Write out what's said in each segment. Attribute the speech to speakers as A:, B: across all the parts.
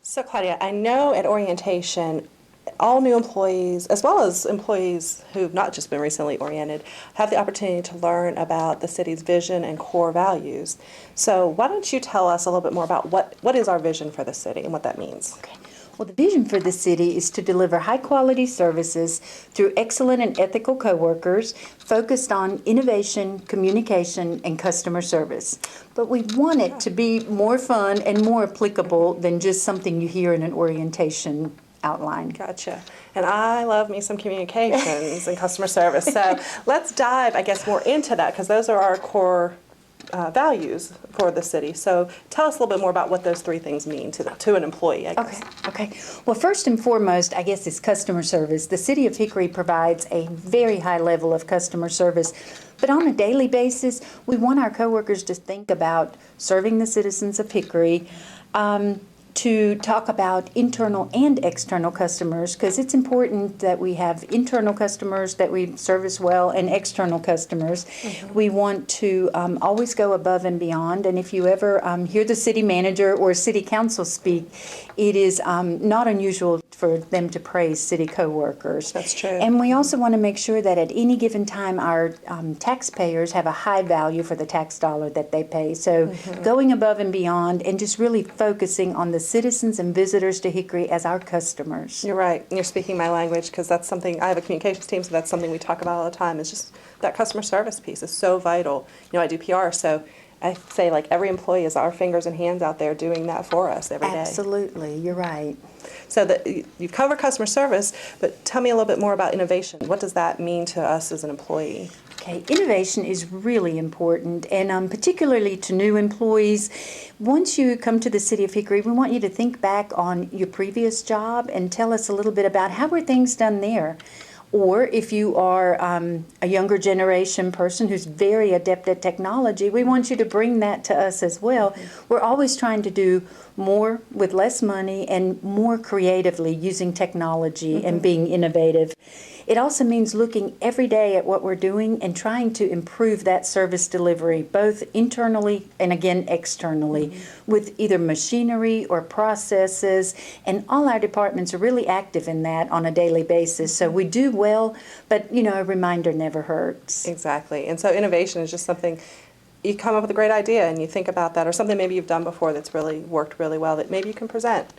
A: So Claudia, I know at orientation, all new employees, as well as employees who've not just been recently oriented, have the opportunity to learn about the city's vision and core values. So why don't you tell us a little bit more about what is our vision for the city and what that means?
B: Okay. Well, the vision for the city is to deliver high-quality services through excellent and ethical coworkers focused on innovation, communication, and customer service. But we want it to be more fun and more applicable than just something you hear in an orientation outline.
A: Gotcha. And I love me some communications and customer service. So let's dive, I guess, more into that because those are our core values for the city. So tell us a little bit more about what those three things mean to an employee, I guess.
B: Okay. Well, first and foremost, I guess, is customer service. The City of Hickory provides a very high level of customer service, but on a daily basis, we want our coworkers to think about serving the citizens of Hickory, to talk about internal and external customers, because it's important that we have internal customers that we service well and external customers. We want to always go above and beyond, and if you ever hear the city manager or city council speak, it is not unusual for them to praise city coworkers.
A: That's true.
B: And we also want to make sure that at any given time our taxpayers have a high value for the tax dollar that they pay. So going above and beyond and just really focusing on the citizens and visitors to Hickory as our customers.
A: You're right. You're speaking my language because that's something, I have a communications team, so that's something we talk about all the time. It's just that customer service piece is so vital. You know, I do PR, so I say like every employee is our fingers and hands out there doing that for us every day.
B: Absolutely. You're right.
A: So you've covered customer service, but tell me a little bit more about innovation. What does that mean to us as an employee?
B: Okay, innovation is really important, and particularly to new employees. Once you come to the City of Hickory, we want you to think back on your previous job and tell us a little bit about how were things done there. Or if you are a younger generation person who's very adept at technology, we want you to bring that to us as well. We're always trying to do more with less money and more creatively using technology and being innovative. It also means looking every day at what we're doing and trying to improve that service delivery, both internally and again externally, with either machinery or processes. And all our departments are really active in that on a daily basis. So we do well, but you know, a reminder never hurts.
A: Exactly. And so innovation is just something you come up with a great idea and you think about that, or something maybe you've done before that's really worked really well that maybe you can present.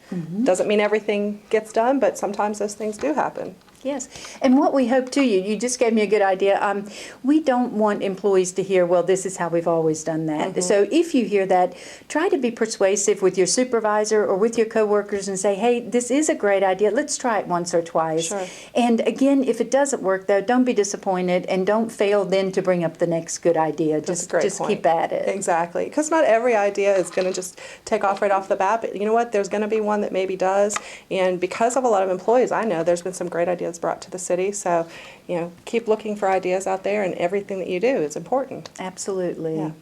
A: Doesn't mean everything gets done, but sometimes those things do happen.
B: Yes, and what we hope too, you just gave me a good idea. We don't want employees to hear, well, this is how we've always done that. So if you hear that, try to be persuasive with your supervisor or with your coworkers and say, hey, this is a great idea. Let's try it once or twice.
A: Sure.
B: And again, if it doesn't work, though, don't be disappointed and don't fail then to bring up the next good idea.
A: That's a great point.
B: Keep at it.
A: Exactly, because not every idea is going to just take off right off the bat, but you know what, there's going to be one that maybe does, and because of a lot of employees, I know there's been some great ideas brought to the city, so you know, keep looking for ideas out there, and everything that you do is important.
B: Absolutely.
A: Yeah.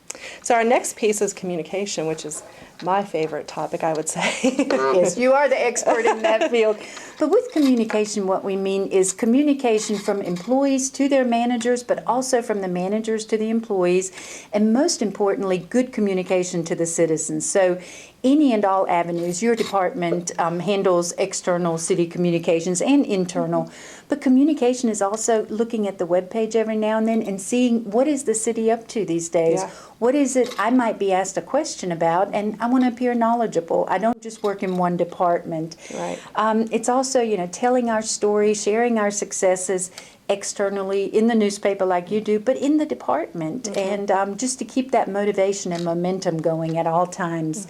A: So our next piece is communication, which is my favorite topic, I would say.
B: Yes, you are the expert in that field. But with communication, what we mean is communication from employees to their managers, but also from the managers to the employees, and most importantly, good communication to the citizens. So any and all avenues, your department handles external city communications and internal, but communication is also looking at the webpage every now and then and seeing what is the city up to these days.
A: Yeah.
B: What is it I might be asked a question about, and I want to appear knowledgeable. I don't just work in one department.
A: Right.
B: It's also, you know, telling our story, sharing our successes externally in the newspaper like you do, but in the department, and just to keep that motivation and momentum going at all times.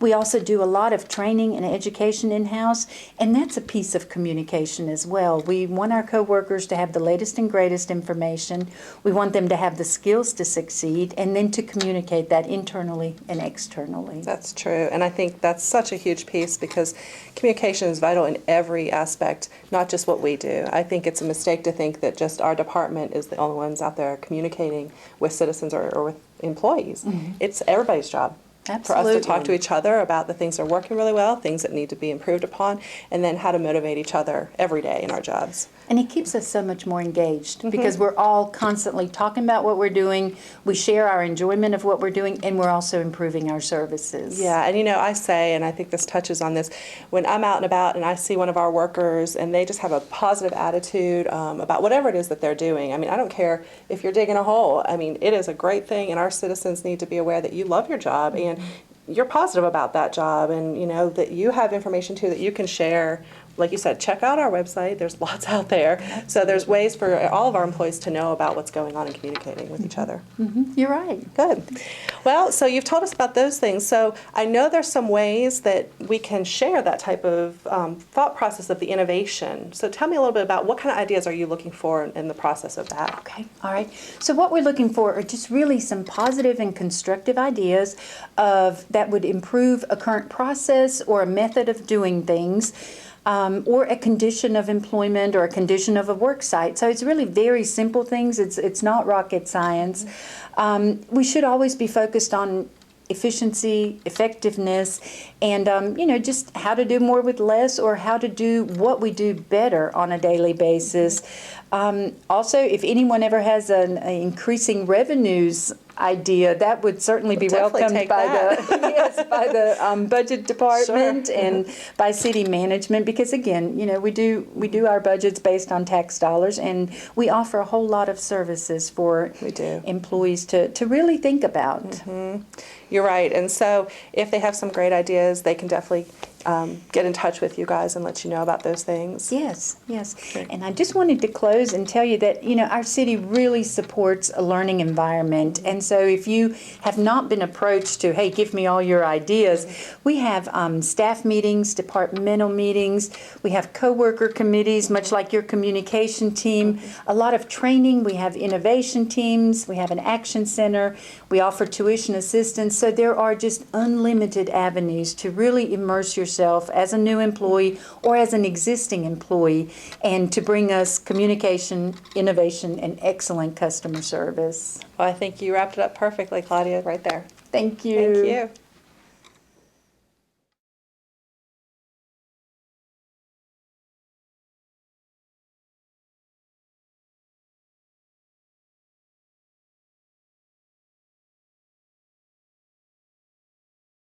B: We also do a lot of training and education in-house, and that's a piece of communication as well. We want our coworkers to have the latest and greatest information. We want them to have the skills to succeed, and then to communicate that internally and externally.
A: That's true, and I think that's such a huge piece because communication is vital in every aspect, not just what we do. I think it's a mistake to think that just our department is the only ones out there communicating with citizens or with employees. It's everybody's job. for us to talk to
B: Absolutely.
A: each other about the things that are working really well, things that need to be improved upon, and then how to motivate each other every day in our jobs.
B: And it keeps us so much more engaged
A: Mm-hmm.
B: because we're all constantly talking about what we're doing. We share our enjoyment of what we're doing, and we're also improving our services.
A: Yeah, and I say, and I think this touches on this, when I'm out and about and I see one of our workers and they just have a positive attitude about whatever it is that they're doing. I mean, I don't care if you're digging a hole. I mean, it is a great thing, and our citizens need to be aware that you love your job and you're positive about that job, and that you have information too that you can share. Like you said, check out our website. There's lots out there. So there's ways for all of our employees to know about what's going on and communicating with each other.
B: You're right.
A: Good. Well, so you've told us about those things. So I know there's some ways that we can share that type of thought process of the innovation. So tell me a little bit about what kind of ideas are you looking for in the process of that?
B: Okay, all right. So what we're looking for are just really some positive and constructive ideas that would improve a current process or a method of doing things. Or a condition of employment or a condition of a work site. So it's really very simple things. It's not rocket science. We should always be focused on efficiency, effectiveness, and just how to do more with less, or how to do what we do better on a daily basis. Also, if anyone ever has an increasing revenues idea, that would certainly be
A: Definitely
B: welcomed
A: take
B: by
A: that.
B: by the budget department
A: Sure.
B: and by city management, because again, we do our budgets based on tax dollars, and we offer a whole lot of services for
A: We do.
B: employees to really think about.
A: You're right. And so if they have some great ideas, they can definitely get in touch with you guys and let you know about those things.
B: Yes, yes. And I just wanted to close and tell you that, our city really supports a learning environment. And so if you have not been approached to, hey, give me all your ideas, we have staff meetings, departmental meetings, we have coworker committees, much like your communication team, a lot of training, we have innovation teams, we have an action center, we offer tuition assistance. So there are just unlimited avenues to really immerse yourself as a new employee or as an existing employee, and to bring us communication, innovation, and excellent customer service.
A: Well, I think you wrapped it up perfectly, Claudia, right there.
B: Thank you.
A: Thank you.